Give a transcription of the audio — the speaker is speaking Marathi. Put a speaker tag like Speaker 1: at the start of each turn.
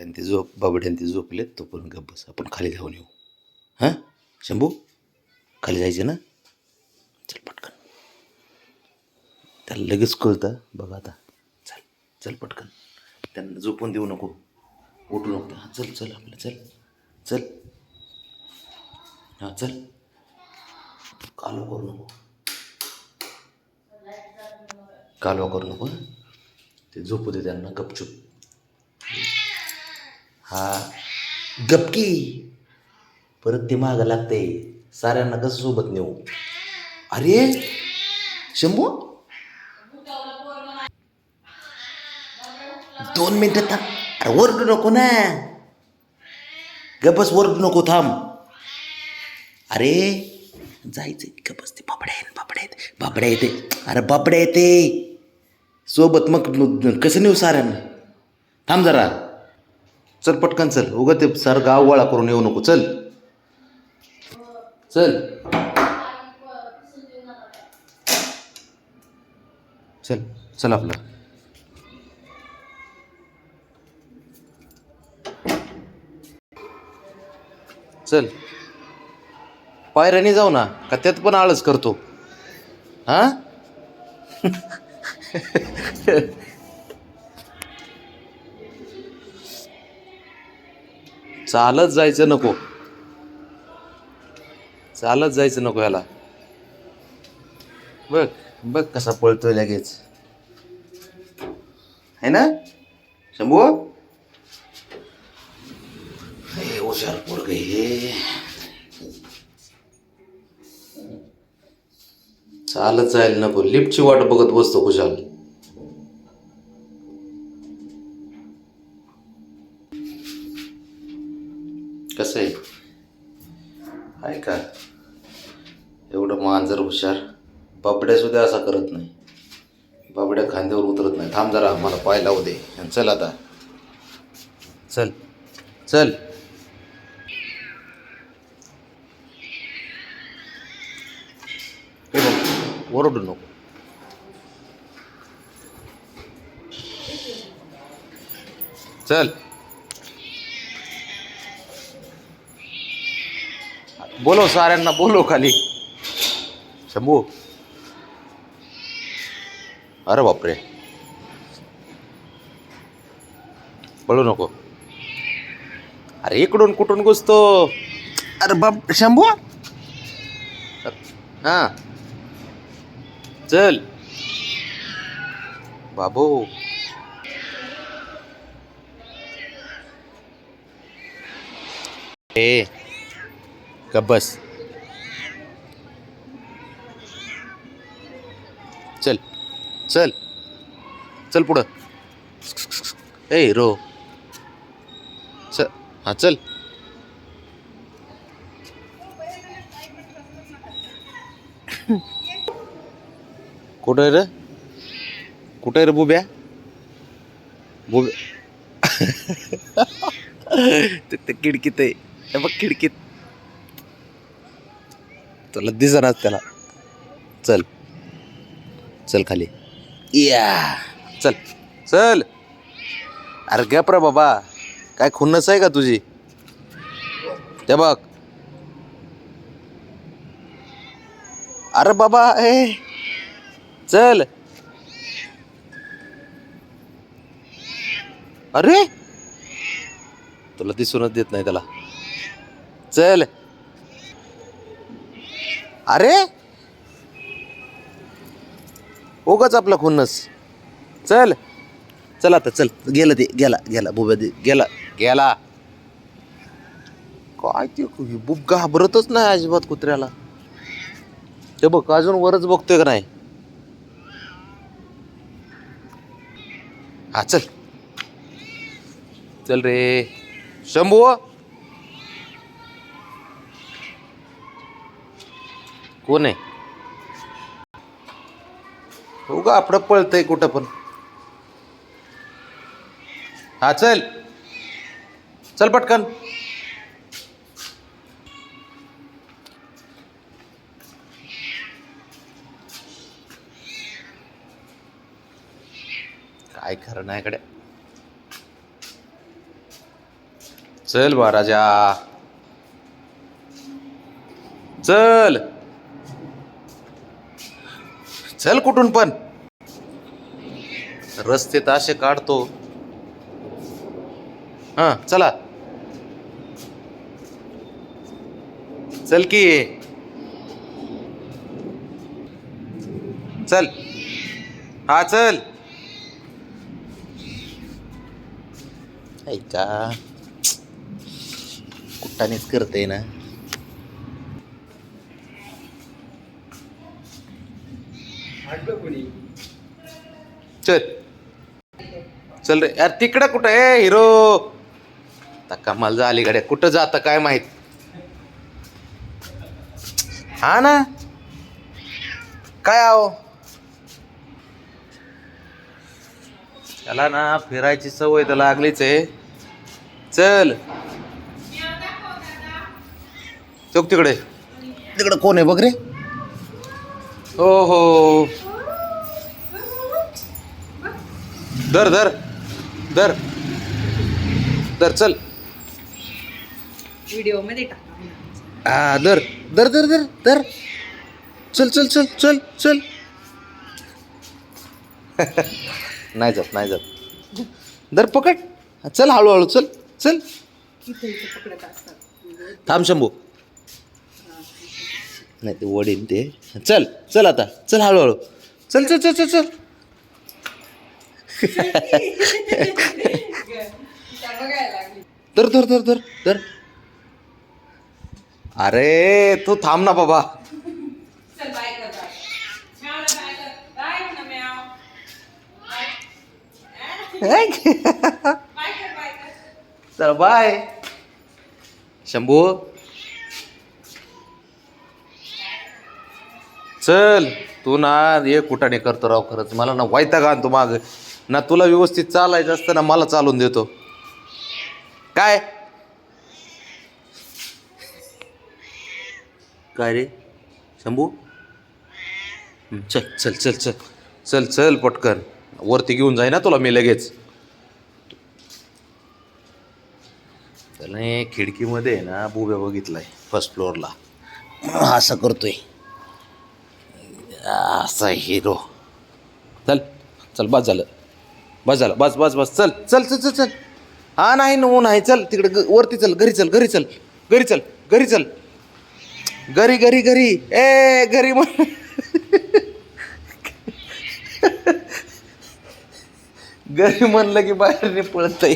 Speaker 1: बाबड्यान ते झोपलेत, तो पण गप्प बस. आपण खाली जाऊन येऊ. हां शंभू, खाली जायचं ना? चल पटकन. त्याला लगेच कळतं बघा आता. चल चल पटकन. त्यांना झोपून देऊ नको, उठू नको. हां चल चल आपलं चल चल. हां चल, कालवा करू नको, कालवा करू नको. ते झोपू दे त्यांना गपचूप. हा गपकी. परत ते मागं लागते. साऱ्यांना कसं सोबत नेऊ? अरे शंभू, 2 मिनिटं थांब. अरे ओरडू नको ना, गपस ओरडू नको, थांब. अरे जायचं गपस. ते बाबड्या येते. अरे बाबड्या येते सोबत, मग कसं नेऊ साऱ्यांना? थांब जरा. चल पटकन चल, उगं ते सर गाव गोळा करून येऊ नको. चल चल चल चल आपलं. चल पायऱ्याने जाऊ ना, का त्यात पण आळस करतो? हां चालत जायचं नको, चालत जायचं नको याला. बघ बघ कसा पळतोय लगेच, है ना शंभू? हे हुशार पोरग हे. चालत जायला नको, लिफ्टची वाट बघत बसतो खुशाल. कसं आहे का एवढं मांजर हुशार? बाबड्या सुद्धा असा करत नाही. बाबड्या खांद्यावर उतरत नाही. थांब जरा, मला पाय लावू दे. चल आता, चल चल. ओरडू नको. चल बोलो साऱ्यांना, बोलो खाली. शंभू, अरे बापरे, पळू नको. अरे इकडून कुठून घुसतो? अरे बाप शंभू. हां चल बाबू. ए गप बस. चल चल चल पुढं. ए रो, चल. हां चल. कुठं आहे रे? कुठं आहे रे बुब्या? ते खिडकीत आहे. हे बघ खिडकीत. तुला दिसनाच त्याला. चल चल खाली या. चल चल. अरे गप रे बाबा, काय खुन्नस आहे का तुझी? ते बघ. अरे बाबा ए चल. अरे तुला दिसूनच देत नाही त्याला. चल. अरे उगाच आपला खुन्नस. चल चल आता चल. गेलं ते, गेला गेला बुब्या, गेला गेला. काय ते बुब घाबरतच नाही अजिबात कुत्र्याला. ते बघ अजून वरच बघतोय का नाही. हा चल चल रे शंभू. कोण आहे? उगा आपलं पळतंय कुठं पण. हा चल चल पटकन. काय खरं नाही कडे. चल बा राजा, चल चल कुठून पण, रस्ते तर असे काढतो. हा चला, चल की, चल, हा चल. ऐका कुठ्ठानेच करते ना. चल चल रे यार, तिकडं कुठं आहे हिरो? आता कमाल झाली गाड्या, कुठं जातं काय माहित. हा ना, काय आहो त्याला ना फिरायची सवय तर लागलीच आहे. चल चौक तिकडे, तिकडं कोण आहे बघ रे. हो हो, धर धर धर धर, चल.
Speaker 2: व्हिडिओ मध्ये टाका.
Speaker 1: हा धर धर धर धर धर, चल चल चल चल चल. नाही जात नाही जात, धर पकड, चल हळूहळू, चल चल.
Speaker 2: इथे इथे पकडत असतात.
Speaker 1: थांब शंभू, नाही ते वडील ते. चल चल आता, चल हळूहळू, चल चल चल चल चल. धर धर धर धर धर. अरे तू थांब ना बाबा.
Speaker 2: चल बाय कर, बाय कर म्याव. बाय कर.
Speaker 1: चल बाय शंभू. चल तू ना ये कुठाने करतो राव, खरंच मला ना वैताग आणतो माग ना. तुला व्यवस्थित चालायचं असतं ना, मला चालून देतो काय. काय रे शंभू, चल चल चल चल चल चल पटकन, वरती घेऊन जाई ना तुला मी लगेच. त्याला खिडकीमध्ये ना बुब्या बघितलाय फर्स्ट फ्लोअरला, असं करतोय असा हिरो. चल चल, बस झालं बस झालं, बस बस बस, चल चल चल चल चल. हा नाही नो नाही, चल तिकडे वरती चल, घरी चल घरी चल घरी चल घरी चल, घरी घरी घरी, ए घरी म्हण. घरी म्हणलं की बाहेर नाही पळत आहे.